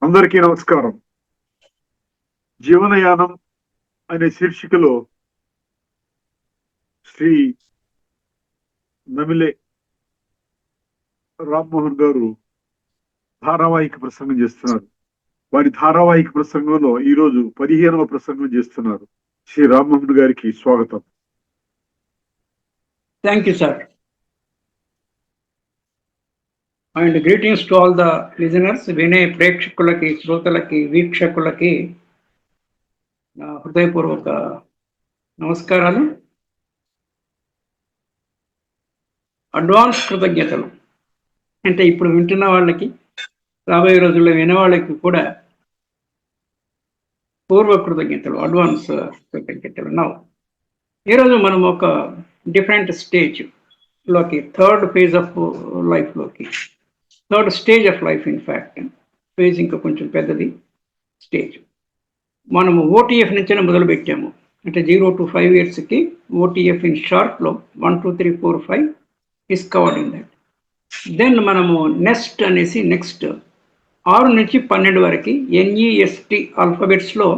అందరికీ నమస్కారం. జీవనయానం అనే శీర్షికలో శ్రీ నమిలే రామ్మోహన్ గారు ధారావాహిక ప్రసంగం చేస్తున్నారు. వారి ధారావాహిక ప్రసంగంలో ఈరోజు 15వ ప్రసంగం చేస్తున్నారు. శ్రీ రామ్మోహన్ గారికి స్వాగతం. Thank you sir. And greetings to all the listeners. వినే ప్రేక్షకులకి, శ్రోతలకి, వీక్షకులకి నా హృదయపూర్వక నమస్కారాలు, అడ్వాన్స్ కృతజ్ఞతలు. అంటే ఇప్పుడు వింటున్న వాళ్ళకి, రాబోయే రోజుల్లో వినే వాళ్ళకి కూడా పూర్వ కృతజ్ఞతలు, అడ్వాన్స్ కృతజ్ఞతలు. నా ఈరోజు మనం ఒక డిఫరెంట్ స్టేజ్ లోకి, థర్డ్ ఫేజ్ ఆఫ్ లైఫ్లోకి, third stage of life, in fact phase ఇంకా కొంచెం పెద్దది స్టేజ్. మనము ఓటీఎఫ్ నుంచే మొదలు పెట్టాము. అంటే 0 to 5 yearsకి ఓటీఎఫ్ ఇన్ షార్ట్లో 1 2 3 4 5 is covered in that. Then మనము నెక్స్ట్ అనేసి నెక్స్ట్ 6 నుంచి 12 వరకు ఎన్ఈఎస్టి ఆల్ఫాబెట్స్లో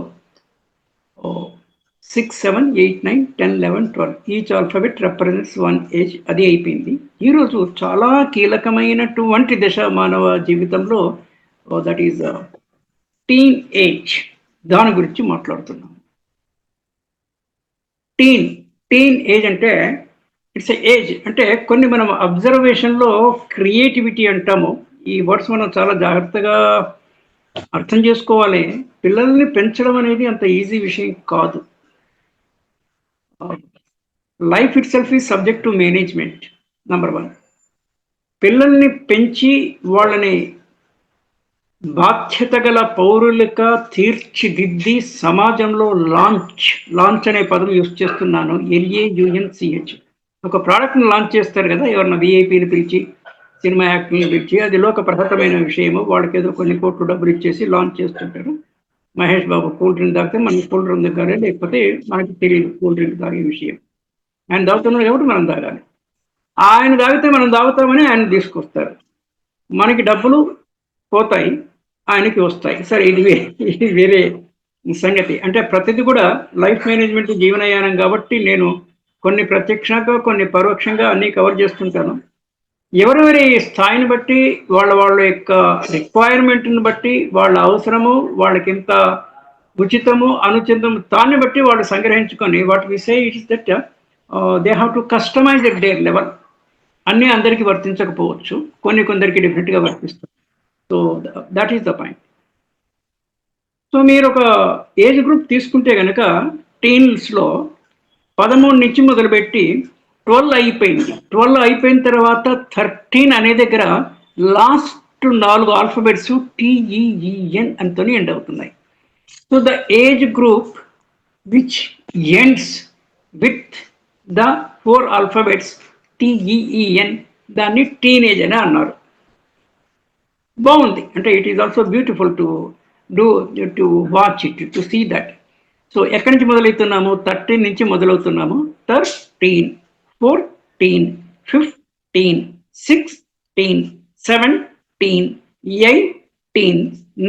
6 7 8 9 10 11 12 ఈచ్ ఆల్ఫాబెట్ రిప్రజెంట్స్ 1 ఏజ్. అది అయిపోయింది. ఈరోజు చాలా కీలకమైనటువంటి దశ మానవ జీవితంలో, దట్ ఈజ్ టీన్ ఏజ్. దాని గురించి మాట్లాడుతున్నాం. టీన్ ఏజ్ అంటే ఇట్స్ ఏజ్ అంటే కొన్ని మనం అబ్జర్వేషన్లో క్రియేటివిటీ అంటాము. ఈ వర్డ్స్ మనం చాలా జాగ్రత్తగా అర్థం చేసుకోవాలి. పిల్లల్ని పెంచడం అనేది అంత ఈజీ విషయం కాదు. Life it self is subject to management. Number 1, పిల్లల్ని పెంచి వాళ్ళని బాధ్యత గల పౌరులుగా తీర్చిదిద్ది సమాజంలో లాంచ్ అనే పదం యూజ్ చేస్తున్నాను. LAUNCH. ఒక ప్రోడక్ట్ని లాంచ్ చేస్తారు కదా, ఎవరన్నా విఐపీని పిలిచి, సినిమా యాక్టర్ని పిలిచి, అది లోక ప్రహతమైన విషయము. వాళ్ళకి ఏదో కొన్ని కోట్లు డబ్బులు ఇచ్చేసి లాంచ్ చేస్తుంటారు. మహేష్ బాబు కూల్ డ్రింక్ తాగితే మనకి కూల్ డ్రింక్ తాగాలి, లేకపోతే మనకి తెలియదు కూల్ డ్రింక్ తాగే విషయం. ఆయన తాగుతున్నారు కాబట్టి మనం తాగాలి. ఆయన తాగితే మనం తాగుతామని ఆయన తీసుకొస్తారు. మనకి డబ్బులు పోతాయి, ఆయనకి వస్తాయి. సరే, ఇది వేరే సంగతి. అంటే ప్రతిదీ కూడా లైఫ్ మేనేజ్మెంట్, జీవనయానం కాబట్టి నేను కొన్ని ప్రత్యక్షంగా కొన్ని పరోక్షంగా అన్నీ కవర్ చేస్తుంటాను. ఎవరెవరి స్థాయిని బట్టి, వాళ్ళ యొక్క రిక్వైర్మెంట్ని బట్టి, వాళ్ళ అవసరము, వాళ్ళకి ఎంత ఉచితము అనుచితము, దాన్ని బట్టి వాళ్ళు సంగ్రహించుకొని what we say it's that they have to customize at their level. అన్నీ అందరికీ వర్తించకపోవచ్చు, కొందరికి డిఫరెంట్గా వర్తిస్తుంది. So that is the point. So మీరు ఒక ఏజ్ గ్రూప్ తీసుకుంటే కనుక టీన్స్లో 13 నుంచి మొదలుపెట్టి 12 అయిపోయింది. 12 అయిపోయిన తర్వాత 13 అనే దగ్గర లాస్ట్ 4 ఆల్ఫాబెట్స్ TEEN అంతో ఎండ్ అవుతున్నాయి. So the age group which ends with the 4 alphabets TEEN, దాన్ని టీనేజ్ అని అన్నారు. బాగుంది. అంటే it is also beautiful to watch it, to see that. So ఎక్కడి నుంచి మొదలవుతున్నాము? 13 నుంచి మొదలవుతున్నాము. 13, 14, 15, 16, 17, 18,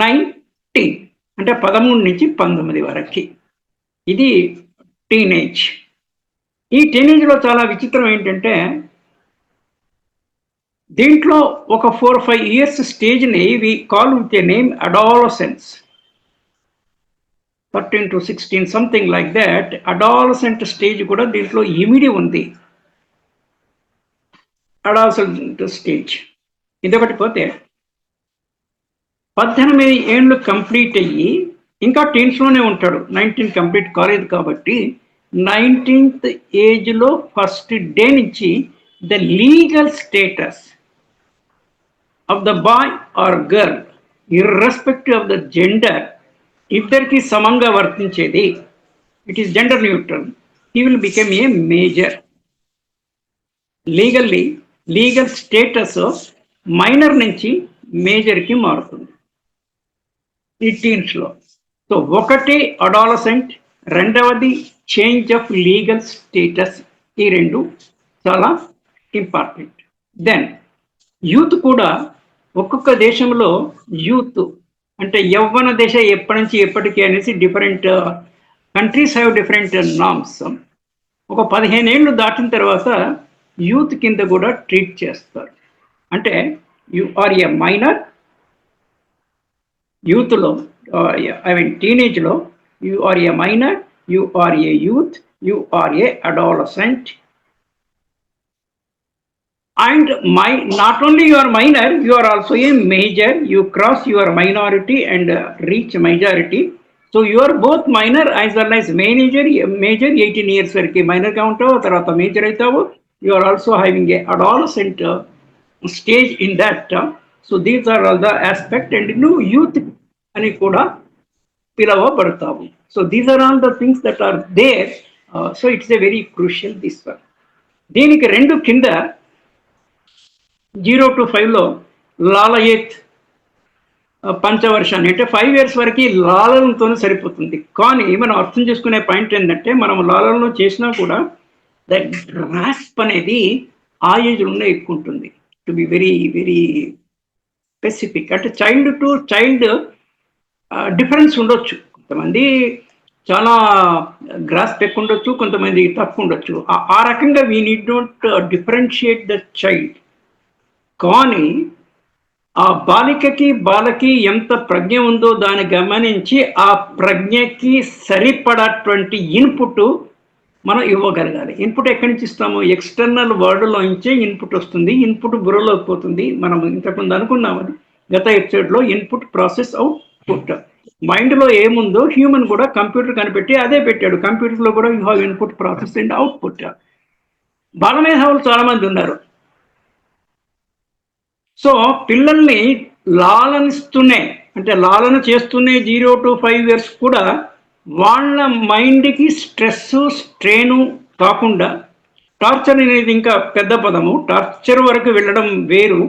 19, అంటే 13 నుంచి 19 వరకు. ఇది టీనేజ్. ఈ టీనేజ్లో చాలా విచిత్రం ఏంటంటే, దీంట్లో ఒక 4-5 years స్టేజ్ని we call with a name adolescence. 13 to 16 something like that. Adolescent stage కూడా దీంట్లో ఇమిడి ఉంది. అడాలసెంట్ స్టేజ్ ఇదొకటి. పోతే 18 ఏళ్ళు కంప్లీట్ అయ్యి ఇంకా టీన్స్లోనే ఉంటాడు. 19 కంప్లీట్ కాలేదు కాబట్టి 19th ఏజ్లో ఫస్ట్ డే నుంచి the legal status of the boy or girl, irrespective of the gender, ఇద్దరికి సమంగా వర్తించేది. It is gender neutral. He will become a major. Legal status minor నుంచి మేజర్కి మారుతుంది ఈ టీన్స్లో. సో ఒకటి అడాలసెంట్, రెండవది చేంజ్ ఆఫ్ లీగల్ స్టేటస్. ఈ రెండు చాలా ఇంపార్టెంట్. దెన్ యూత్ కూడా ఒక్కొక్క దేశంలో యూత్ అంటే యవ్వన దశ ఎప్పటి నుంచి ఎప్పటికీ అనేసి different countries have different norms. ఒక 15 ఏళ్ళు దాటిన తర్వాత యూత్ కింద కూడా ట్రీట్ చేస్తారు. అంటే యు ఆర్ ఏ మైనర్, యూత్లో ఐ మీన్ టీనేజ్లో you are a minor, you are a youth, you are a adolescent. And not only you are minor, you are also a major. You cross your minority and reach majority. So you are both minor as well as major 18 years వరకు minor గా ఉంటావు, తర్వాత major అవుతావు. You are also having a adolescent stage in that. So these are all the aspect, and నువ్వు youth అని కూడా పిలవబడతావు. So these are all the things that are there. So it's a very crucial this one. దీనికి రెండు కింద 0 to 5లో లాలయేత్ పంచవర్షాన్ని అంటే 5 years వరకు లాలనతోనే సరిపోతుంది. కానీ మనం అర్థం చేసుకునే పాయింట్ ఏంటంటే మనం లాలనలో చేసినా కూడా ద గ్రాస్ప్ అనేది ఆ ఏజ్లోనే ఎక్కువ ఉంటుంది. To be very very specific. అంటే చైల్డ్ టు చైల్డ్ డిఫరెన్స్ ఉండొచ్చు. కొంతమంది చాలా గ్రాస్ప్ ఎక్కువ ఉండొచ్చు, కొంతమంది తక్కువ ఉండొచ్చు. ఆ రకంగా we need not differentiate the child. కానీ ఆ బాలకి ఎంత ప్రజ్ఞ ఉందో దాన్ని గమనించి ఆ ప్రజ్ఞకి సరిపడటువంటి ఇన్పుట్ మనం ఇవ్వగలగాలి. ఇన్పుట్ ఎక్కడి నుంచి ఇస్తాము? ఎక్స్టర్నల్ వరల్డ్లో నుంచే ఇన్పుట్ వస్తుంది. ఇన్పుట్ బుర్రలోకి పోతుంది. మనం ఇంతకుముందు అనుకున్నాము గత ఎపిసోడ్లో, ఇన్పుట్ ప్రాసెస్ అవుట్పుట్. మైండ్లో ఏముందో హ్యూమన్ కూడా కంప్యూటర్ కనిపెట్టి అదే పెట్టాడు. కంప్యూటర్లో కూడా you have input process and output. బాలమేధావులు చాలామంది ఉన్నారు. సో పిల్లల్ని లాలనిస్తూనే, అంటే లాలన చేస్తూనే 0 to 5 years కూడా వాళ్ళ మైండ్కి స్ట్రెస్ స్ట్రెయిన్ కాకుండా, టార్చర్ అనేది ఇంకా పెద్ద పదము, టార్చర్ వరకు వెళ్ళడం వేరు.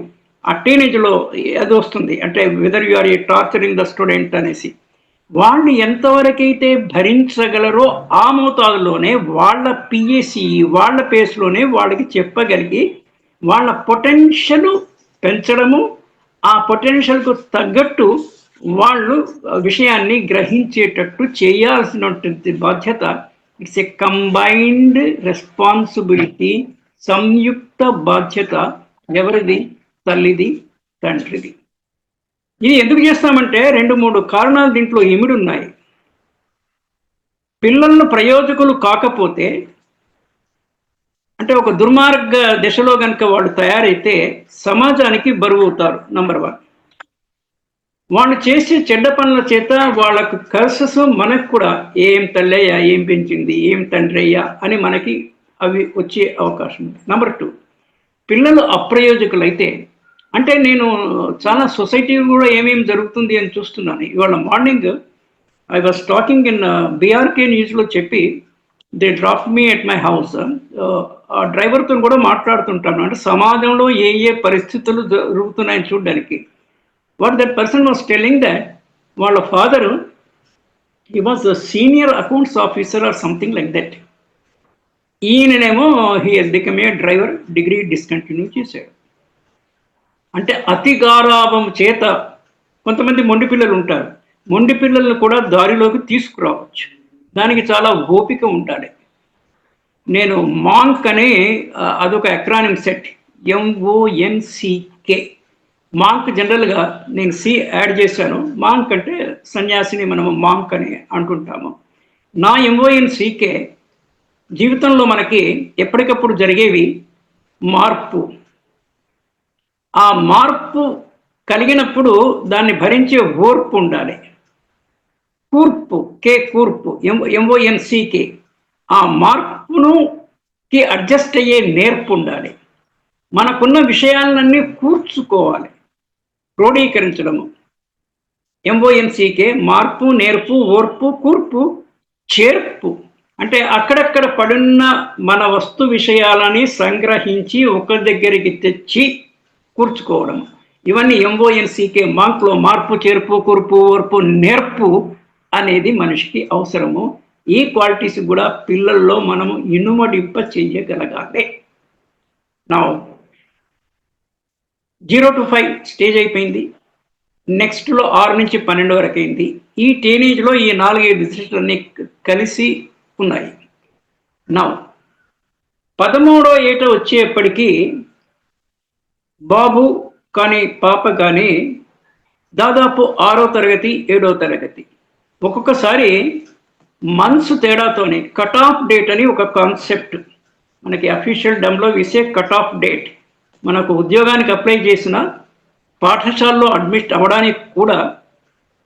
ఆ టీనేజ్లో అది వస్తుంది. అంటే whether you are a torturing the student అనేసి వాళ్ళు ఎంతవరకైతే భరించగలరో ఆ మోతాదులోనే వాళ్ళ పిఎస్సి వాళ్ళ పేస్లోనే వాళ్ళకి చెప్పగలిగి వాళ్ళ పొటెన్షియల్ పెంచడము, ఆ పొటెన్షియల్కు తగ్గట్టు వాళ్ళు విషయాన్ని గ్రహించేటట్టు చేయాల్సినటువంటి బాధ్యత. ఇట్స్ ఏ కంబైన్డ్ రెస్పాన్సిబిలిటీ, సంయుక్త బాధ్యత. ఎవరిది? తల్లిది, తండ్రిది. ఇది ఎందుకు చేస్తామంటే 2-3 కారణాలు దీంట్లో ఇమిడి ఉన్నాయి. పిల్లలను ప్రయోజకులు కాకపోతే, అంటే ఒక దుర్మార్గ దశలో కనుక వాళ్ళు తయారైతే సమాజానికి బరువు అవుతారు. నంబర్ 1. వాళ్ళు చేసే చెడ్డ పనుల చేత వాళ్ళకు కర్సెస్ మనకు కూడా ఏం తల్లయ్యా, ఏం పెంచింది, ఏం తండ్రయ్యా అని మనకి అవి వచ్చే అవకాశం ఉంది. నంబర్ 2, పిల్లలు అప్రయోజకులైతే, అంటే నేను చాలా సొసైటీ కూడా ఏమేమి జరుగుతుంది అని చూస్తున్నాను. ఇవాళ morning I was talking in BRK న్యూస్లో చెప్పి they drop me at my house. ఆ డ్రైవర్తో కూడా మాట్లాడుతుంటాను. అంటే సమాజంలో ఏ పరిస్థితులు జరుగుతున్నాయని చూడడానికి. What that person was telling that వాళ్ళ father he was senior accounts officer or something like that. ఈయననేమో he has become a driver, degree discontinue చేశాడు. అంటే అతి గారాభం చేత కొంతమంది మొండి పిల్లలు ఉంటారు. మొండి పిల్లలను కూడా దారిలోకి తీసుకురావచ్చు. దానికి చాలా ఓపిక ఉండాలి. నేను మాంక్ అనే అదొక ఎక్రానిమ్ సెట్, MONCK. మాంక్ జనరల్గా నేను C యాడ్ చేశాను. మాంక్ అంటే సన్యాసిని మనము మాంక్ అని అంటుంటాము. నా MONCK జీవితంలో మనకి ఎప్పటికప్పుడు జరిగేవి మార్పు. ఆ మార్పు కలిగినప్పుడు దాన్ని భరించే ఓర్పు ఉండాలి. కూర్పు, కూర్పు, MONCK. ఆ మార్పుకి అడ్జస్ట్ అయ్యే నేర్పు ఉండాలి. మనకున్న విషయాలన్నీ కూర్చుకోవాలి, క్రోడీకరించడము. MONCK మార్పు, నేర్పు, ఓర్పు, కూర్పు, చేర్పు. అంటే అక్కడక్కడ పడున్న మన వస్తు విషయాలని సంగ్రహించి ఒక దగ్గరికి తెచ్చి కూర్చుకోవడం. ఇవన్నీ MONCK మాంక్లో మార్పు, చేర్పు, కూర్పు, ఓర్పు, నేర్పు అనేది మనిషికి అవసరము. ఈ క్వాలిటీస్ కూడా పిల్లల్లో మనము ఇనుమడింప చెయ్యగలగాలి. నా 0 to 5 స్టేజ్ అయిపోయింది. నెక్స్ట్లో 6 నుంచి 12 వరకు అయింది. ఈ టీనేజ్లో ఈ 4-5 డిసిషన్లన్నీ కలిసి ఉన్నాయి. నా 13వ ఏట వచ్చేప్పటికీ బాబు కానీ పాప కానీ దాదాపు 6వ తరగతి 7వ తరగతి, ఒక్కొక్కసారి మంత్స్ తేడాతోనే కట్ ఆఫ్ డేట్ అని ఒక కాన్సెప్ట్ మనకి అఫీషియల్ డమ్లో విసే కట్ ఆఫ్ డేట్. మనకు ఉద్యోగానికి అప్లై చేసిన పాఠశాలలో అడ్మిట్ అవ్వడానికి కూడా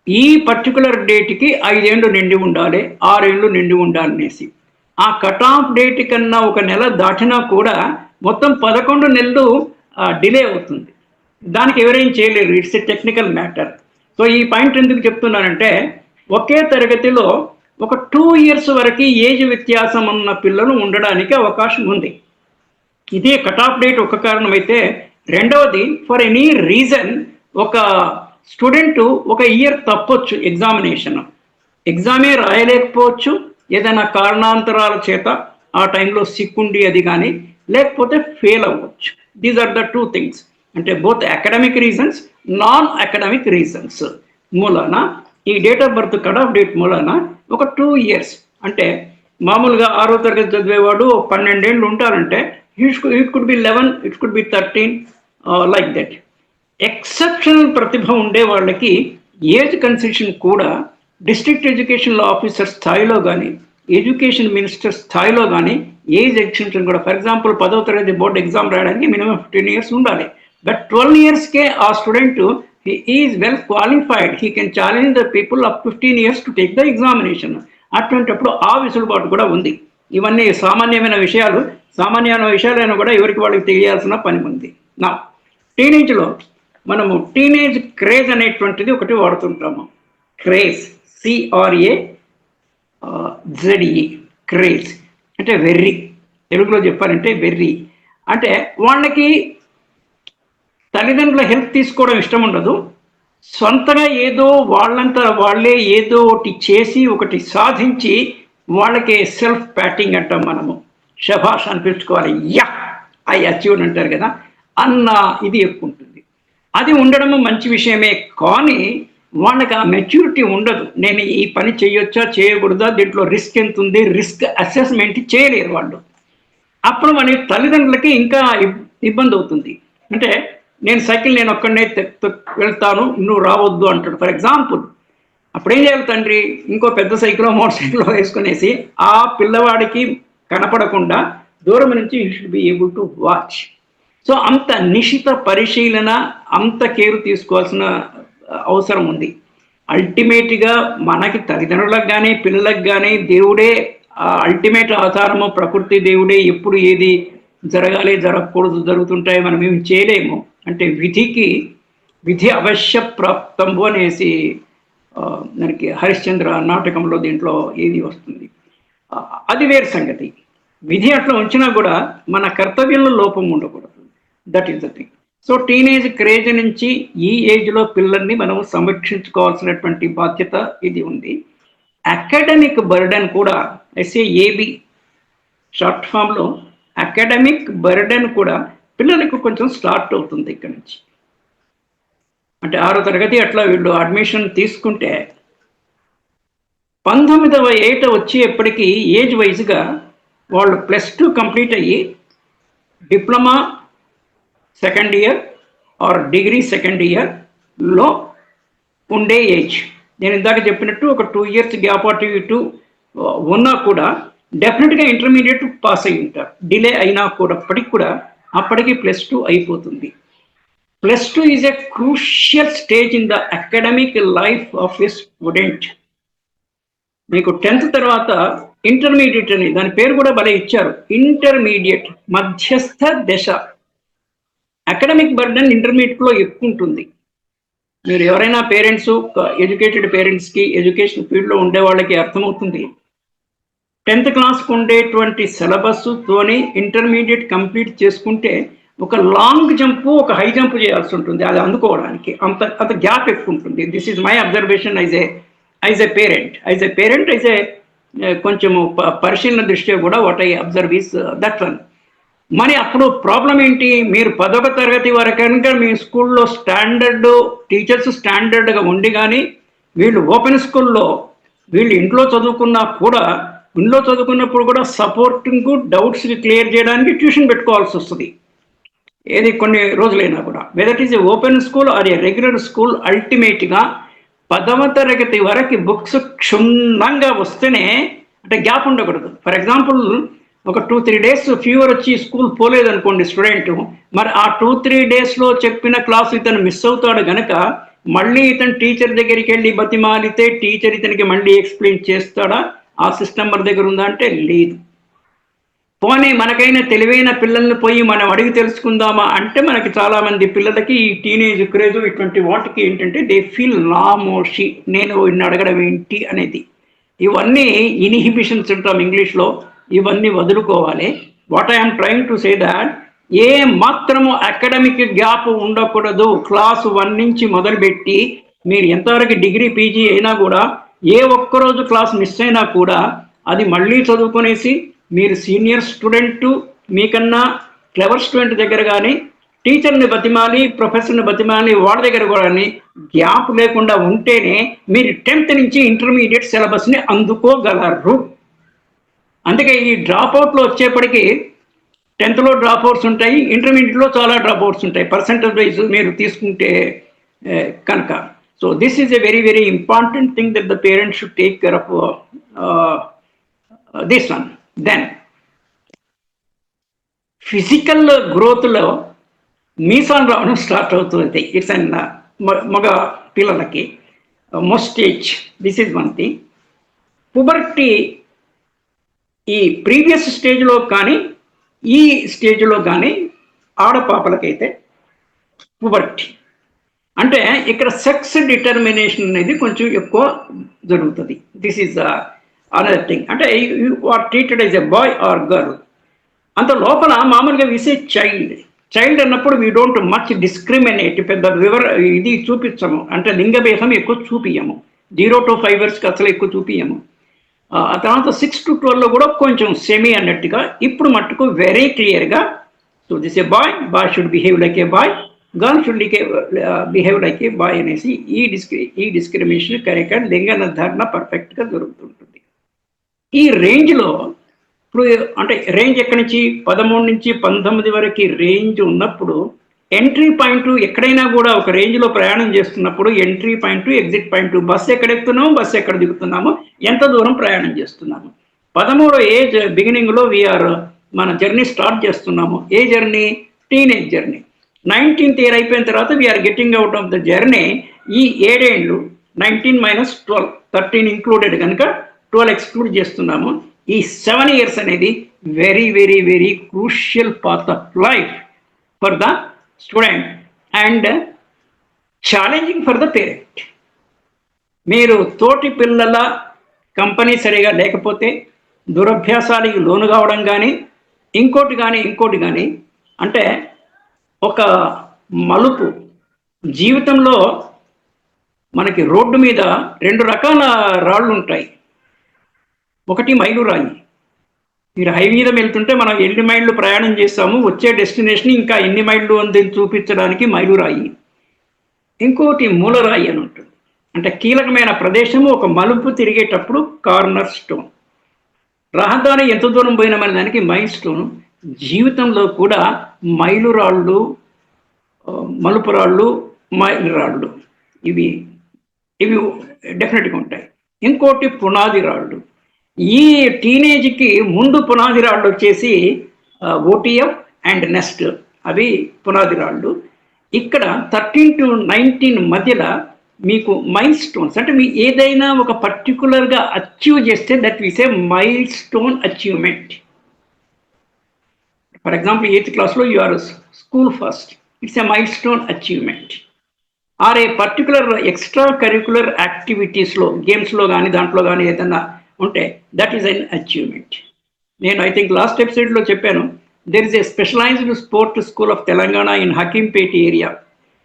ఈ పర్టికులర్ డేట్కి 5 ఏళ్ళు నిండి ఉండాలి, 6 ఏళ్ళు నిండి ఉండాలనేసి. ఆ కట్ ఆఫ్ డేట్ కన్నా ఒక నెల దాటినా కూడా మొత్తం 11 నెలలు డిలే అవుతుంది. దానికి ఎవరేం చేయలేరు, it's a technical matter. So ఈ పాయింట్ ఎందుకు చెప్తున్నానంటే, ఒకే తరగతిలో ఒక 2 years వరకు ఏజ్ వ్యత్యాసం ఉన్న పిల్లలు ఉండడానికి అవకాశం ఉంది. ఇదే కట్ ఆఫ్ డేట్ ఒక కారణమైతే, రెండవది ఫర్ ఎనీ రీజన్ ఒక స్టూడెంట్ ఒక ఇయర్ తప్పొచ్చు, ఎగ్జామే రాయలేకపోవచ్చు, ఏదైనా కారణాంతరాల చేత ఆ టైంలో సిక్ ఉండి అది కానీ, లేకపోతే ఫెయిల్ అవ్వచ్చు. These are the 2 things. అంటే both academic reasons, non academic reasons మూలాన ఈ date of birth cut off date మూలాన ఒక 2 years, అంటే మామూలుగా 6వ తరగతి చదివేవాడు 12 ఏళ్ళు ఉంటారంటే it could be 11, it could be 13, like that. Exceptional ప్రతిభ ఉండే వాళ్ళకి ఏజ్ కన్సెషన్ కూడా డిస్ట్రిక్ట్ ఎడ్యుకేషన్ ఆఫీసర్ స్థాయిలో కానీ, ఎడ్యుకేషన్ మినిస్టర్ స్థాయిలో కానీ ఏజ్ ఎక్స్టెన్షన్ కూడా. ఫర్ ఎగ్జాంపుల్ 10వ తరగతి బోర్డు ఎగ్జామ్ రాయడానికి మినిమం 15 years ఉండాలి. బట్ 12 yearsకే ఆ student he is well qualified, he can challenge the people of 15 years to take the examination. అటువంటిప్పుడు ఆ వెసులుబాటు కూడా ఉంది. ఇవన్నీ సామాన్యమైన విషయాలైనా కూడా ఎవరికి వాళ్ళకి తెలియాల్సిన పని ఉంది. నా టీనేజ్లో మనము టీనేజ్ క్రేజ్ అనేటువంటిది ఒకటి వాడుతుంటాము. క్రేజ్, CRAZE, క్రేజ్ అంటే వెర్రి. తెలుగులో చెప్పాలంటే వెర్రి. అంటే వాళ్ళకి తల్లిదండ్రుల హెల్ప్ తీసుకోవడం ఇష్టం ఉండదు, సొంతగా ఏదో వాళ్ళంతా వాళ్ళే ఏదో ఒకటి చేసి ఒకటి సాధించి వాళ్ళకి సెల్ఫ్ ప్యాటింగ్ అంటాం మనము, శభాష్ అనిపించుకోవాలి, యా ఐ అచీవ్డ్ అంటారు కదా, అన్న ఇది ఎక్కువ ఉంటుంది. అది ఉండడము మంచి విషయమే, కానీ వాళ్ళకి ఆ మెచ్యూరిటీ ఉండదు. నేను ఈ పని చేయొచ్చా చేయకూడదా, దీంట్లో రిస్క్ ఎంత ఉంది, రిస్క్ అసెస్మెంట్ చేయలేరు వాళ్ళు. అప్పుడు మన తల్లిదండ్రులకి ఇంకా ఇబ్బంది అవుతుంది. అంటే నేను ఒక్కడనే వెళ్తాను, నువ్వు రావద్దు అంటాడు ఫర్ ఎగ్జాంపుల్. అప్పుడేం చేయాలి తండ్రి, ఇంకో పెద్ద మోటార్ సైకిల్ వేసుకునేసి ఆ పిల్లవాడికి కనపడకుండా దూరం నుంచి you should be able to watch. So అంత నిశిత పరిశీలన, అంత కేర్ తీసుకోవాల్సిన అవసరం ఉంది. అల్టిమేట్గా మనకి తల్లిదండ్రులకు కానీ పిల్లలకు కానీ దేవుడే అల్టిమేట్ ఆధారము, ప్రకృతి దేవుడే ఎప్పుడు ఏది జరగాలి జరగకూడదు జరుగుతుంటాయి, మనం ఏమి చేయలేము. అంటే విధి అవశ్య ప్రాప్తంబు అనేసి మనకి హరిశ్చంద్ర నాటకంలో దీంట్లో ఏది వస్తుంది, అది వేరు సంగతి. విధి అట్లా ఉంచినా కూడా మన కర్తవ్యంలో లోపం ఉండకూడదు. That is the thing. So teenage craze నుంచి ఈ ఏజ్లో పిల్లల్ని మనం సంరక్షించుకోవాల్సినటువంటి బాధ్యత ఇది ఉంది. అకాడమిక్ బర్డెన్ కూడా SAAB షార్ట్ ఫామ్లో అకాడమిక్ బర్డెన్ కూడా పిల్లలకు కొంచెం స్టార్ట్ అవుతుంది ఇక్కడ నుంచి. అంటే 6వ తరగతి అట్లా వీళ్ళు అడ్మిషన్ తీసుకుంటే 19వ ఏట వచ్చేప్పటికీ ఏజ్ వైజ్గా వాళ్ళు +2 కంప్లీట్ అయ్యి diploma second year are degree second ఇయర్లో ఉండే ఏజ్. నేను ఇందాక చెప్పినట్టు ఒక 2 years గ్యాప్ అటు ఇటు ఉన్నా కూడా డెఫినెట్గా ఇంటర్మీడియట్ పాస్ అయి ఉంటారు. డిలే అయినా కూడా అప్పటికి +2 అయిపోతుంది. +2 is a crucial stage in the academic life of a student. మీకు 10th తర్వాత ఇంటర్మీడియట్ అని దాని పేరు కూడా భలే ఇచ్చారు, ఇంటర్మీడియట్, మధ్యస్థ దశ. అకాడమిక్ బర్డెన్ ఇంటర్మీడియట్లో ఎక్కువ ఉంటుంది. మీరు ఎవరైనా పేరెంట్స్, ఎడ్యుకేటెడ్ పేరెంట్స్కి, ఎడ్యుకేషన్ ఫీల్డ్లో ఉండే వాళ్ళకి అర్థమవుతుంది. 10th క్లాస్కి ఉండేటువంటి సిలబస్తోని ఇంటర్మీడియట్ కంప్లీట్ చేసుకుంటే ఒక లాంగ్ జంప్, ఒక హై జంప్ చేయాల్సి ఉంటుంది అది అందుకోవడానికి. అంత గ్యాప్ ఎక్కువ ఉంటుంది. This is my observation as a parent కొంచెము పరిశీలన దృష్ట్యా కూడా what I observe is that one. మరి అప్పుడు ప్రాబ్లం ఏంటి? మీరు 10వ తరగతి వరకు కనుక మీ స్కూల్లో స్టాండర్డ్ టీచర్స్ స్టాండర్డ్గా ఉండి కానీ వీళ్ళు ఓపెన్ స్కూల్లో వీళ్ళు ఇంట్లో చదువుకున్నా కూడా ఇంట్లో చదువుకున్నప్పుడు కూడా సపోర్టింగ్ డౌట్స్ని క్లియర్ చేయడానికి ట్యూషన్ పెట్టుకోవాల్సి వస్తుంది. ఏది కొన్ని రోజులైనా కూడా whether it is a open school or a regular school, అల్టిమేట్గా 10వ తరగతి వరకు బుక్స్ క్షుణ్ణంగా వస్తేనే, అంటే గ్యాప్ ఉండకూడదు. ఫర్ ఎగ్జాంపుల్ ఒక 2-3 డేస్ ఫీవర్ వచ్చి స్కూల్ పోలేదనుకోండి స్టూడెంట్, మరి ఆ 2-3 డేస్లో చెప్పిన క్లాసు ఇతను మిస్ అవుతాడు గనక మళ్ళీ ఇతను టీచర్ దగ్గరికి వెళ్ళి బతిమాలితే టీచర్ ఇతనికి మళ్ళీ ఎక్స్ప్లెయిన్ చేస్తాడా? ఆ సిస్టమ్ మన దగ్గర ఉందా అంటే లేదు. పోనీ మనకైనా తెలివైన పిల్లల్ని పోయి మనం అడిగి తెలుసుకుందామా అంటే మనకి చాలామంది పిల్లలకి ఈ టీనేజ్ క్రేజ్ ఇటువంటి వాటికి ఏంటంటే దే ఫీల్ నామోషి, నేను ఇన్ని అడగడం ఏంటి అనేది. ఇవన్నీ ఇన్హిబిషన్స్ ఉంటాం ఇంగ్లీష్లో, ఇవన్నీ వదులుకోవాలి. What I'm trying to say that ఏ మాత్రము అకాడమిక్ గ్యాప్ ఉండకూడదు. క్లాస్ 1 నుంచి మొదలుపెట్టి మీరు ఎంతవరకు డిగ్రీ పీజీ అయినా కూడా ఏ ఒక్కరోజు క్లాస్ మిస్ అయినా కూడా అది మళ్ళీ చదువుకునేసి మీరు సీనియర్ స్టూడెంట్ మీకన్నా క్లెవర్ స్టూడెంట్ దగ్గర కానీ టీచర్ని బతిమాలి ప్రొఫెసర్ని బతిమాలి వాళ్ళ దగ్గర కూడా గ్యాప్ లేకుండా ఉంటేనే మీరు 10th నుంచి ఇంటర్మీడియట్ సిలబస్ని అందుకోగలరు. అందుకే ఈ డ్రాప్అవుట్లో వచ్చేప్పటికీ 10th డ్రాప్అవుట్స్ ఉంటాయి, ఇంటర్మీడియట్లో చాలా డ్రాప్అవుట్స్ ఉంటాయి పర్సెంటేజ్ వైజ్ మీరు తీసుకుంటే కనుక. So this is a very very important thing that the parents should take care of this one. Then physical గ్రోత్లో మీసాలు రావడం స్టార్ట్ అవుతుంది. ఇట్స్ అన్ మగ పిల్లలకి most age. This is one thing. Puberty ఈ ప్రీవియస్ స్టేజ్లో కానీ ఈ స్టేజ్లో కానీ ఆడపాపలకైతే పుబర్టీ అంటే ఇక్కడ సెక్స్ డిటర్మినేషన్ అనేది కొంచెం ఎక్కువ జరుగుతుంది. This is another thing. అంటే you are treated as a boy or girl. అంత లోపల మామూలుగా విసే చైల్డ్ అన్నప్పుడు వీ డోంట్ మచ్ డిస్క్రిమినేట్, పెద్ద ఇది చూపించము, అంటే లింగభేదం ఎక్కువ చూపించము. 0 to 5 yearsకి అసలు ఎక్కువ చూపించము. ఆ తర్వాత 6 to 12లో కూడా కొంచెం సెమీ అన్నట్టుగా. ఇప్పుడు మట్టుకు వెరీ క్లియర్గా so this a boy should behave like a boy, girl should behave like a boy అనేసి ఈ డిస్క్రిమినేషన్ కరెక్ట్ లింగ నిర్ధారణ పర్ఫెక్ట్గా జరుగుతుంటుంది. ఈ రేంజ్లో ఇప్పుడు అంటే రేంజ్ ఎక్కడి నుంచి 13 నుంచి 19 వరకు రేంజ్ ఉన్నప్పుడు ఎంట్రీ పాయింట్ ఎక్కడైనా కూడా ఒక రేంజ్లో ప్రయాణం చేస్తున్నప్పుడు entry point exit point, bus ఎక్కడ ఎక్కుతున్నాము బస్సు ఎక్కడ దిగుతున్నాము ఎంత దూరం ప్రయాణం చేస్తున్నాము. 13వ ఏజ్ బిగినింగ్లో వీఆర్ మన జర్నీ స్టార్ట్ చేస్తున్నాము. ఏ journey? Teenage journey. 19th year అయిపోయిన తర్వాత we're getting out of the journey. ఈ 7 ఏళ్ళు 19 - 12 13 ఇంక్లూడెడ్ కనుక 12 ఎక్స్క్లూడ్ చేస్తున్నాము. ఈ 7 years అనేది very very very crucial path of life for the student and challenging for the parent. మీరు తోటి పిల్లల కంపెనీ సరిగా లేకపోతే దురభ్యాసాలకి లోను కావడం కానీ ఇంకోటి కానీ అంటే ఒక మలుపు జీవితంలో మనకి రోడ్డు మీద 2 రకాల రాళ్ళు ఉంటాయి. ఒకటి మైలురాయి. మీరు హైవే మీద వెళ్తుంటే మనం ఎన్ని మైళ్ళు ప్రయాణం చేస్తాము, వచ్చే డెస్టినేషన్ ఇంకా ఎన్ని మైళ్ళు అందని చూపించడానికి మైలురాయి. ఇంకోటి మూలరాయి అని ఉంటుంది. అంటే కీలకమైన ప్రదేశము ఒక మలుపు తిరిగేటప్పుడు కార్నర్ స్టోన్. రహదారి ఎంత దూరం పోయినామనే దానికి మైల్ స్టోన్. జీవితంలో కూడా మైలురాళ్ళు, మలుపురాళ్ళు, మైలురాళ్ళు ఇవి డెఫినెట్గా ఉంటాయి. ఇంకోటి పునాది రాళ్ళు. ఈ టీనేజ్కి ముందు పునాది రాళ్ళు వచ్చేసి ఓటీఎఫ్ అండ్ నెస్ట్, అవి పునాది రాళ్ళు. ఇక్కడ 13 to 19 మధ్యలో మీకు మైల్ స్టోన్స్, అంటే మీ ఏదైనా ఒక పర్టికులర్గా అచీవ్ చేస్తే that we say milestone achievement. For example 8th classలో you are school first, it's a milestone achievement. Or a particular extra curricular యాక్టివిటీస్లో గేమ్స్లో కానీ దాంట్లో కానీ ఏదైనా ఉంటే దట్ ఈస్ అన్ అచీవ్మెంట్. నేను ఐ థింక్ లాస్ట్ ఎపిసోడ్లో చెప్పాను, there is a specialised sport school of Telangana in Hakimpet area.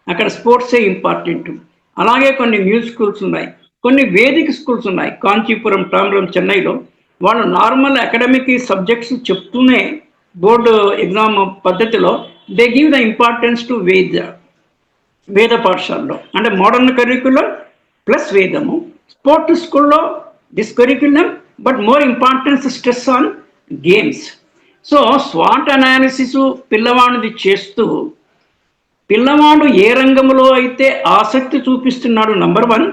అక్కడ స్పోర్ట్సే ఇంపార్టెంట్. అలాగే కొన్ని మ్యూజిక్ స్కూల్స్ ఉన్నాయి, కొన్ని వేదిక స్కూల్స్ ఉన్నాయి. కాంచీపురం, తాంబరం, చెన్నైలో వాళ్ళు నార్మల్ అకాడమిక్ సబ్జెక్ట్స్ చెప్తూనే బోర్డు ఎగ్జామ్ పద్ధతిలో they give the importance to వేద పాఠశాలలో, అంటే మోడర్న్ కరిక్యులం ప్లస్ వేదము. స్పోర్ట్స్ స్కూల్లో this curriculum, but more importance stress on games. So స్వాట్ అనాలిసిస్ పిల్లవాడిది చేస్తూ పిల్లవాడు ఏ రంగంలో అయితే ఆసక్తి చూపిస్తున్నాడు నంబర్ 1,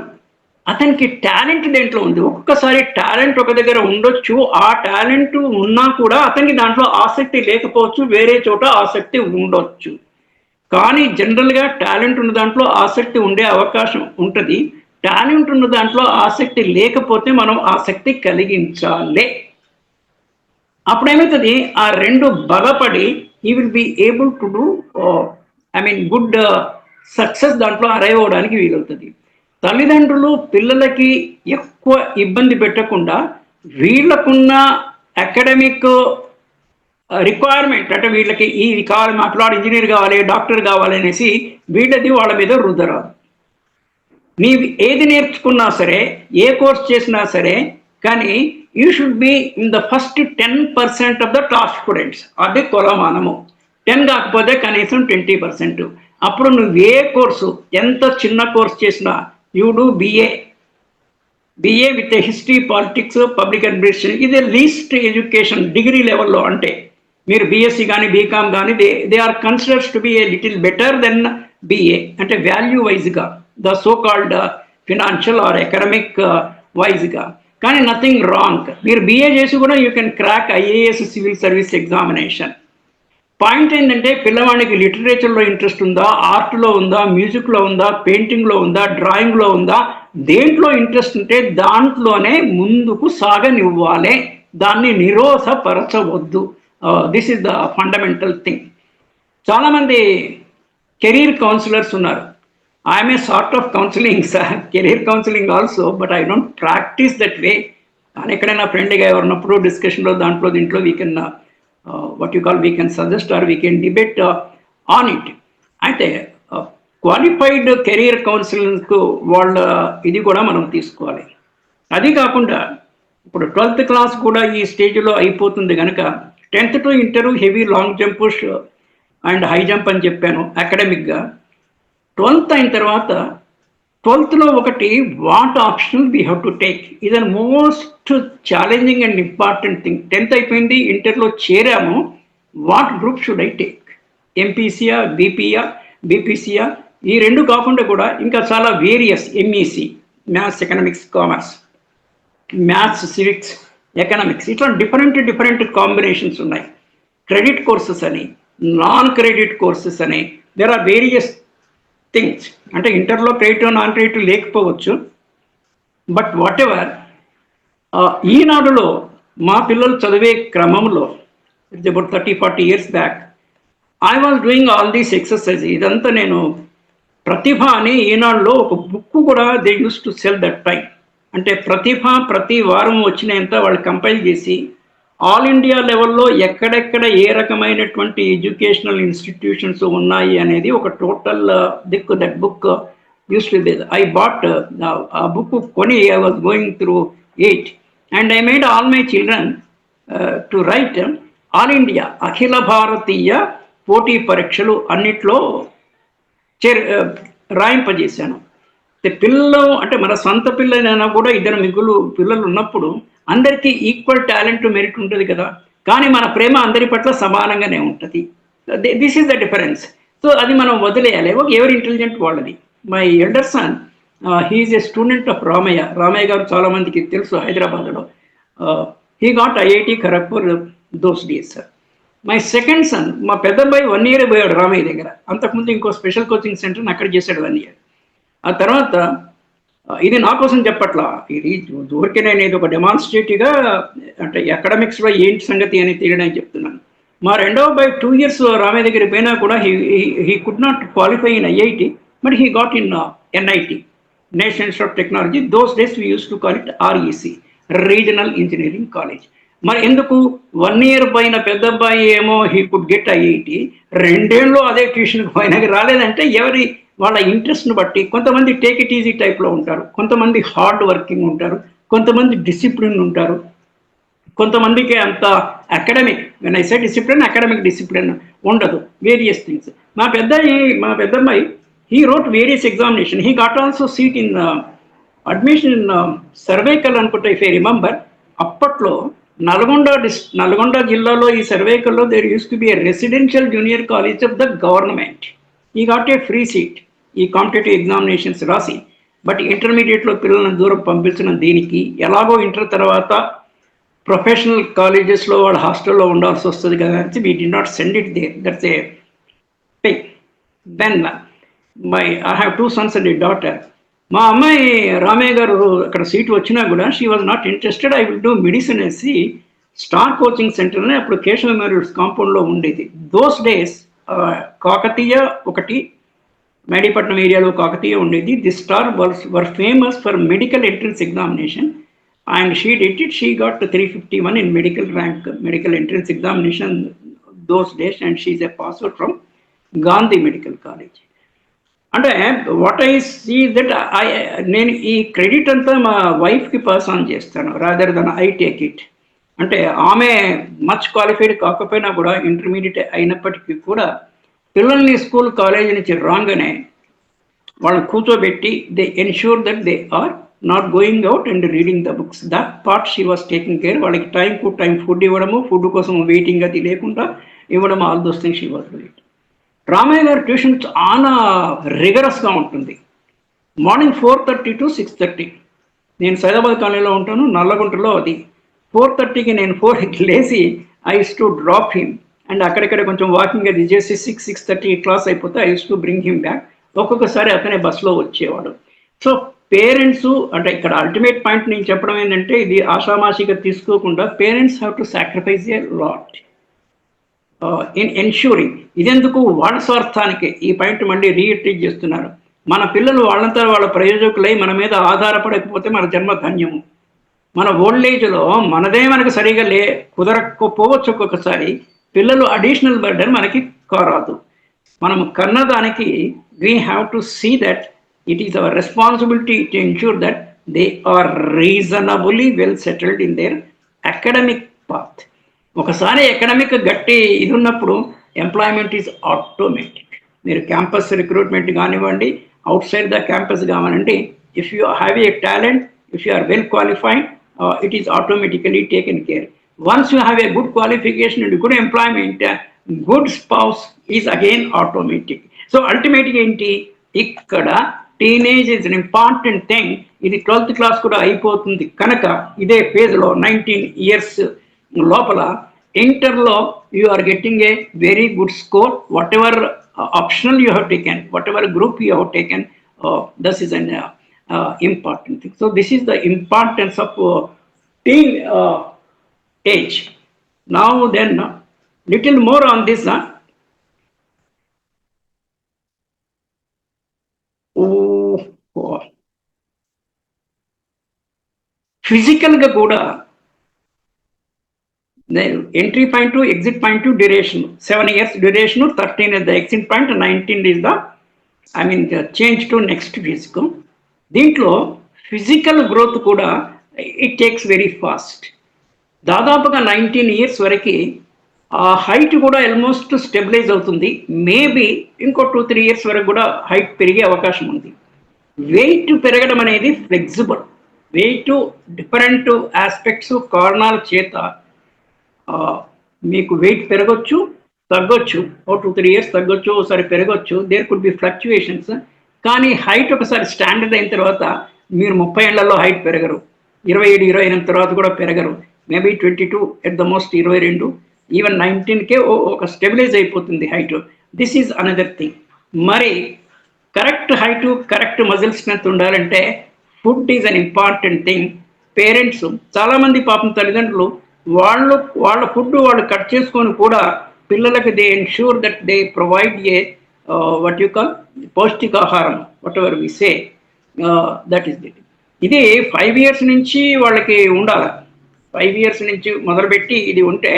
అతనికి టాలెంట్ దేంట్లో ఉంది. ఒక్కొక్కసారి టాలెంట్ ఒక దగ్గర ఉండొచ్చు, ఆ టాలెంట్ ఉన్నా కూడా అతనికి దాంట్లో ఆసక్తి లేకపోవచ్చు, వేరే చోట ఆసక్తి ఉండొచ్చు. కానీ జనరల్గా టాలెంట్ ఉన్న దాంట్లో ఆసక్తి ఉండే అవకాశం ఉంటుంది. టాలెంట్ ఉన్న దాంట్లో ఆసక్తి లేకపోతే మనం ఆసక్తి కలిగించాలి. అప్పుడేమవుతుంది, ఆ రెండు బలపడి ఈ will be able to do good success దాంట్లో అరైవ్ అవడానికి వీలవుతుంది. తల్లిదండ్రులు పిల్లలకి ఎక్కువ ఇబ్బంది పెట్టకుండా వీళ్ళకున్న అకాడమిక్ రిక్వైర్మెంట్, అంటే వీళ్ళకి ఇది కావాలి, మా పిల్లాడు ఇంజనీర్ కావాలి, డాక్టర్ కావాలి అనేసి వీళ్ళది వాళ్ళ మీద రుద్దరాదు. నీవు ఏది నేర్చుకున్నా సరే, ఏ కోర్స్ చేసినా సరే, కానీ you should be in the first 10% of the top students. అది కొలమానము. 10 కాకపోతే కనీసం 20%. అప్పుడు నువ్వు ఏ కోర్సు, ఎంత చిన్న కోర్స్ చేసినా, you do BA with history, politics, public administration, ఇది లీస్ట్ ఎడ్యుకేషన్ డిగ్రీ లెవెల్లో. అంటే మీరు బీఎస్సీ కానీ బీకామ్ కానీ they are considers to be a little better than BA, అంటే వాల్యూ వైజ్గా, the so called financial or economic వైజ్గా. కానీ నథింగ్ రాంగ్. మీరు బిఏ చేసి కూడా you can crack IAS civil service examination. Point ఏంటంటే పిల్లవాడికి లిటరేచర్లో ఇంట్రెస్ట్ ఉందా, ఆర్ట్లో ఉందా, మ్యూజిక్లో ఉందా, పెయింటింగ్లో ఉందా, డ్రాయింగ్లో ఉందా, దేంట్లో ఇంట్రెస్ట్ ఉంటే దాంట్లోనే ముందుకు సాగనివ్వాలి, దాన్ని నిరోధపరచవద్దు. This is the fundamental thing. చాలామంది కెరీర్ కౌన్సిలర్స్ ఉన్నారు. I'm a sort of counselling sir, career counselling also, but I don't practise that way. కానీ ఎక్కడైనా ఫ్రెండ్గా ఎవరినప్పుడు డిస్కషన్లో దాంట్లో దీంట్లో we can what you call we can suggest or we can debate on it. అయితే qualified career కౌన్సిలింగ్కు వాళ్ళ ఇది కూడా మనం తీసుకోవాలి. అది కాకుండా ఇప్పుడు 12th క్లాస్ కూడా ఈ స్టేజ్లో అయిపోతుంది కనుక 10th to inter heavy long jump and high jump అని చెప్పాను అకాడమిక్గా. 12th అయిన తర్వాత 12thలో ఒకటి what option we have to take, ఇది most challenging and important thing. 10th అయిపోయింది, ఇంటర్లో చేరాము, what group should I take, ఎంపీసీయా, బీపీసీయా, ఈ రెండు కాకుండా కూడా ఇంకా చాలా various, MEC, maths, economics, commerce, maths, civics, economics, ఇట్లా డిఫరెంట్ కాంబినేషన్స్ ఉన్నాయి. క్రెడిట్ కోర్సెస్ అని, నాన్ క్రెడిట్ కోర్సెస్ అని, దేర్ ఆర్ వేరియస్ థింగ్స్. అంటే ఇంటర్లో క్రెడిట్ నాన్ క్రెడిట్ లేకపోవచ్చు, బట్ వాట్ ఎవర్. ఈనాడులో మా పిల్లలు చదివే క్రమంలో it's about 30-40 years back I was doing all these exercise. ఇదంతా నేను ప్రతిభ అని ఈనాడులో ఒక బుక్ కూడా they use to cell that time. అంటే ప్రతిభ ప్రతి వారం వచ్చినంత వాళ్ళు కంపైల్ చేసి ఆల్ ఇండియా లెవెల్లో ఎక్కడెక్కడ ఏ రకమైనటువంటి ఎడ్యుకేషనల్ ఇన్స్టిట్యూషన్స్ ఉన్నాయి అనేది ఒక టోటల్ దిక్కు. That book used to be, I bought ఆ బుక్ కొని I was going through it and I made all my children to write all India అఖిల భారతీయ పోటీ పరీక్షలు అన్నిట్లో రాయింపజేశాను. పిల్లలు అంటే మన సొంత పిల్లలైనా కూడా 2 పిల్లలు ఉన్నప్పుడు అందరికీ ఈక్వల్ టాలెంట్, మెరిట్ ఉంటుంది కదా, కానీ మన ప్రేమ అందరి పట్ల సమానంగానే ఉంటుంది. This is the difference. So అది మనం వదిలేయాలి, ఎవరి ఇంటెలిజెంట్ వాళ్ళది. My elder son he is a student of Ramaiah garu చాలామందికి తెలుసు హైదరాబాద్లో. He got IIT Kharagpur those days. My second son, మా పెద్ద అబ్బాయి 1 year పోయాడు రామయ్య దగ్గర. అంతకుముందు ఇంకో స్పెషల్ కోచింగ్ సెంటర్ని అక్కడ చేశాడు 1 year. ఆ తర్వాత ఇది నా కోసం చెప్పట్లా, ఇది ఊరికే నేను ఇది ఒక డెమాన్స్ట్రేటివ్గా అంటే అకాడమిక్స్లో ఏంటి సంగతి అని తెలియడానికి చెప్తున్నాను. మా రెండవ అబ్బాయి 2 years రామయ్య దగ్గర పోయినా కూడా he could not qualify in IIT, but he got in NIT, national institute of technology. Those days we use to call it REC, regional engineering college. మరి ఎందుకు 1 year పైన పెద్ద అబ్బాయి ఏమో హీ కుడ్ గెట్ ఐఐటి, 2 ఏళ్ళు అదే ట్యూషన్కి పోయినాక రాలేదంటే ఎవరి వాళ్ళ ఇంట్రెస్ట్ని బట్టి. కొంతమంది టేక్ ఇట్ ఈజీ టైప్లో ఉంటారు, కొంతమంది హార్డ్ వర్కింగ్ ఉంటారు, కొంతమంది డిసిప్లిన్ ఉంటారు, కొంతమందికి అంత academic when I say discipline academic discipline ఉండదు, వేరియస్ థింగ్స్. మా పెద్దమ్మాయి he wrote various examination, he got also seat in admission in Sarvail అనుకుంటా, ఇఫ్ ఐ రిమెంబర్. అప్పట్లో నల్గొండ జిల్లాలో ఈ సర్వేకల్లో there used to be a residential junior college of the government. He got a free seat ఈ competitive examinations రాసి. But ఇంటర్మీడియట్లో పిల్లలను దూరం పంపించడం దీనికి, ఎలాగో ఇంటర్ తర్వాత ప్రొఫెషనల్ కాలేజెస్లో వాళ్ళ హాస్టల్లో ఉండాల్సి వస్తుంది కదా అని we did not send it there, that's a pay. Then I have 2 sons and a daughter. మా అమ్మాయి రామయ్య గారు అక్కడ సీట్ వచ్చినా కూడా she was not interested. I will do medicine వేసి స్టార్ కోచింగ్ సెంటర్ అని అప్పుడు కేశవ మెమోరియల్స్ కాంపౌండ్లో ఉండేది. దోస్ డేస్ కాకతీయ ఒకటి, మేడిపట్నం ఏరియాలో కాకతీయ ఉండేది. The star were famous for medical entrance examination and she did it. She got 351 in medical rank, medical entrance examination those days, and she is a passer from Gandhi Medical College. అంటే what I see that నేను ఈ credit అంతా మా వైఫ్కి pass on చేస్తాను rather than I take it. అంటే ఆమె much qualified కాకపోయినా కూడా ఇంటర్మీడియట్ అయినప్పటికీ కూడా పిల్లల్ని స్కూల్ కాలేజీ నుంచి రాగానే వాళ్ళని కూర్చోబెట్టి they ensure that they are not going out and reading the books. That part she was taking care. వాళ్ళకి టైం టు టైం ఫుడ్ ఇవ్వడము, ఫుడ్ కోసం వెయిటింగ్ అది లేకుండా ఇవ్వడం, all those things she was doing. Ramaiah గారి ట్యూషన్ చాలా రిగరస్గా ఉంటుంది. Morning 4:30 to 6:30. నేను సైదాబాద్ కాలనీలో ఉంటాను, నల్లగుంటలో. అది 4:30కి నేను 4కి లేచి I use to drop him and అక్కడిక్కడ కొంచెం వాకింగ్ అది చేసి 6:30 క్లాస్ అయిపోతే I use to bring him back. ఒక్కొక్కసారి అతనే బస్సులో వచ్చేవాడు. సో పేరెంట్స్ అంటే ఇక్కడ అల్టిమేట్ పాయింట్ నేను చెప్పడం ఏంటంటే, ఇది ఆషామాషిగా తీసుకోకుండా parents have to sacrifice a lot in ensuring. ఇదెందుకు వాళ్ళ స్వార్థానికి ఈ పాయింట్ మళ్ళీ రీఇటరేట్ చేస్తున్నారు. మన పిల్లలు వాళ్ళంతా వాళ్ళ ప్రయోజకులై మన మీద ఆధారపడకపోతే మన జన్మ ధన్యము. మన ఓల్డ్ ఏజ్లో మనదే మనకు సరిగా కుదరకపోవచ్చు ఒక్కొక్కసారి. పిల్లలు అడిషనల్ బర్డెన్ మనకి కారాదు. మనం కన్నదానికి we have to see that it is our responsibility to ensure that they are reasonably well settled in their academic path. ఒకసారి అకాడమిక్ గట్టి ఇది ఉన్నప్పుడు ఎంప్లాయ్మెంట్ ఈజ్ ఆటోమేటిక్. మీరు క్యాంపస్ రిక్రూట్మెంట్ కానివ్వండి, అవుట్ సైడ్ ద క్యాంపస్ కావాలండి, if you have a talent, if you are well qualified, it is automatically taken care. Once you have a good qualification and good employment, good spouse is again automatic. So అల్టిమేట్గా ఏంటి, ఇక్కడ teenage is an important thing. ఇది 12th class కూడా అయిపోతుంది కనుక ఇదే ఫేజ్లో 19 years లోపల ఇంటర్లో you are getting a very good score. Whatever optional you have taken, whatever group you have taken, thus is an important thing. So this is the importance of teen age. Now then little more on this. ఫిజికల్గా కూడా entry point, exit point, duration 7 years duration, 13 is the exit point, 19 is the change to next physique. దీంట్లో physical growth కూడా it takes very fast. దాదాపుగా 19 years వరకు ఆ height కూడా almost stabilise అవుతుంది. Maybe ఇంకో 2-3 years వరకు కూడా హైట్ పెరిగే అవకాశం ఉంది. వెయిట్ పెరగడం అనేది ఫ్లెక్సిబుల్. వెయిట్ డిఫరెంట్ ఆస్పెక్ట్స్ కారణాల చేత మీకు వెయిట్ పెరగచ్చు, తగ్గొచ్చు. 2-3 years తగ్గొచ్చు, ఒకసారి పెరగచ్చు. There could be fluctuations. కానీ హైట్ ఒకసారి స్టాండర్డ్ అయిన తర్వాత మీరు 30 ఏళ్లలో హైట్ పెరగరు, 27-28 తర్వాత కూడా పెరగరు. Maybe 22 at the most, 22, even 19కే ఒక స్టెబిలైజ్ అయిపోతుంది height. This is another thing. మరి correct height, correct muscle strength ఉండాలంటే food is an important thing. Parents చాలామంది పాపం తల్లిదండ్రులు వాళ్ళ ఫుడ్ వాళ్ళు కట్ చేసుకొని కూడా పిల్లలకి they ensure that they provide a what you call పౌష్టికాహారం, whatever we say, that is it. ఇది 5 years నుంచి వాళ్ళకి ఉండాలి. 5 years నుంచి మొదలుపెట్టి ఇది ఉంటే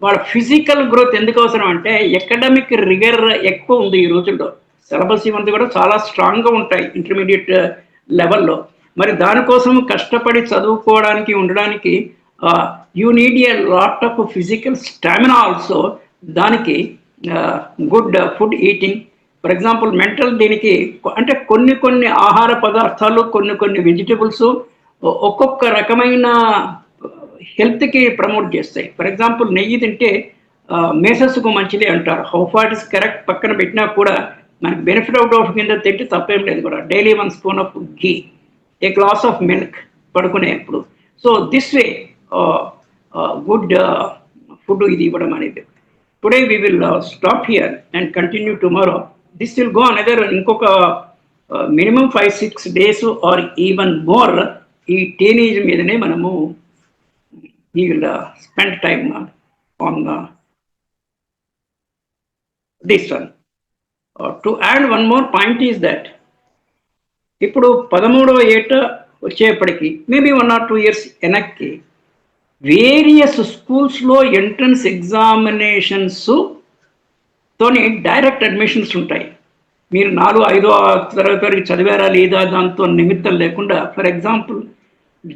వాళ్ళ ఫిజికల్ గ్రోత్ ఎందుకు అవసరం అంటే, ఎకడమిక్ రిగర్ ఎక్కువ ఉంది ఈ రోజుల్లో. సిలబస్ ఇవంతా కూడా చాలా స్ట్రాంగ్గా ఉంటాయి ఇంటర్మీడియట్ లెవెల్లో. మరి దానికోసం కష్టపడి చదువుకోవడానికి ఉండడానికి you need a lot of physical stamina also. దానికి good food eating, for example mental దీనికి అంటే కొన్ని ఆహార పదార్థాలు, కొన్ని వెజిటబుల్స్ ఒక్కొక్క రకమైన హెల్త్కి ప్రమోట్ చేస్తాయి. ఫర్ ఎగ్జాంపుల్ నెయ్యి తింటే మేసస్కు మంచిది అంటారు. హౌ ఫార్ ఇస్ కరెక్ట్ పక్కన పెట్టినా కూడా మనకి బెనిఫిట్ అవుట్ ఆఫ్ కింద తింటే తప్పేం లేదు కూడా. Daily 1 spoon of ghee, a glass of milk పడుకునేప్పుడు. So this way good food ఇది ఇవ్వడం అనేది. Today we will stop here and continue tomorrow. This will go another ఇంకొక minimum 5-6 days or even more ఈ టీనేజ్ మీదనే మనము we will spend time on this one. To add one more point is that ఇప్పుడు 13వ ఏట వచ్చేప్పటికి maybe 1 or 2 years వెనక్కి various స్కూల్స్లో ఎంట్రన్స్ ఎగ్జామినేషన్స్ తోని డైరెక్ట్ అడ్మిషన్స్ ఉంటాయి. మీరు 4-5 తరగతి చదివారా లేదా దాంతో నిమిత్తం లేకుండా, for example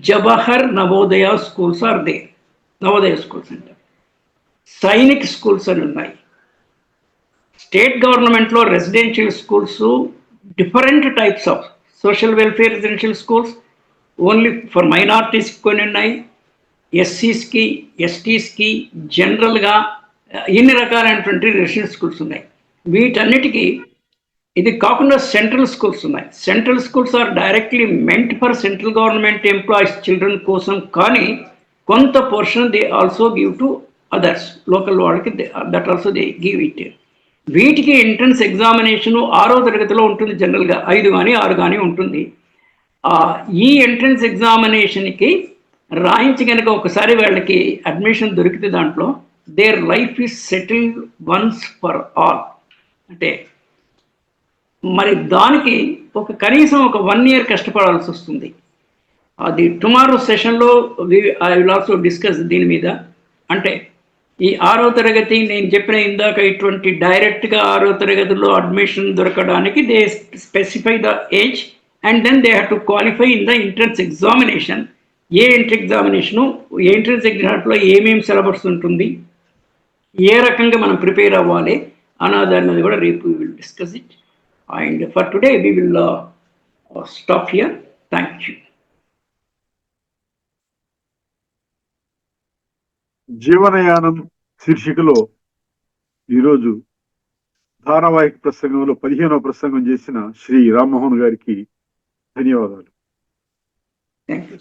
Jawahar Navodaya schools are they, Navodaya schools అంటారు. సైనిక్ స్కూల్స్ అని ఉన్నాయి. స్టేట్ గవర్నమెంట్లో residential schools, different types of social welfare residential schools only for మైనారిటీస్కి కొన్ని ఉన్నాయి, ఎస్సీస్కి, ఎస్టీస్కి, జనరల్గా ఎన్ని రకాలైనటువంటి రెసిడెన్షియల్ స్కూల్స్ ఉన్నాయి. వీటన్నిటికీ ఇది కాకుండా సెంట్రల్ స్కూల్స్ ఉన్నాయి. Central schools are directly meant for central government employees children కోసం, కానీ కొంత portion they also give to others, local వాళ్ళకి that also they give it. వీటికి ఎంట్రన్స్ ఎగ్జామినేషన్ 6వ తరగతిలో ఉంటుంది. జనరల్గా 5 కానీ 6 కానీ ఉంటుంది. ఈ ఎంట్రన్స్ ఎగ్జామినేషన్కి రాయించి కనుక ఒకసారి వాళ్ళకి అడ్మిషన్ దొరికితే దాంట్లో their life is settled once for all. అంటే మరి దానికి కనీసం ఒక 1 year కష్టపడాల్సి వస్తుంది. అది టుమారో సెషన్లో ఐ విల్ ఆల్సో డిస్కస్ దీని మీద. అంటే ఈ 6వ తరగతి నేను చెప్పిన ఇందాక ఇటువంటి డైరెక్ట్గా 6వ తరగతిలో అడ్మిషన్ దొరకడానికి they specify the age and then they have to qualify in the entrance examination. A entrance examination, entrance ఎగ్జామ్లో ఏమేమి సిలబస్ ఉంటుంది, ఏ రకంగా మనం ప్రిపేర్ అవ్వాలి అన్నది కూడా రేపు we will discuss it. And for today we will stop here. Thank you. జీవనయానం శీర్షికలో ఈరోజు ధారావాహిక ప్రసంగంలో 15వ ప్రసంగం చేసిన శ్రీ రామ్మోహన్ గారికి ధన్యవాదాలు. Thank you.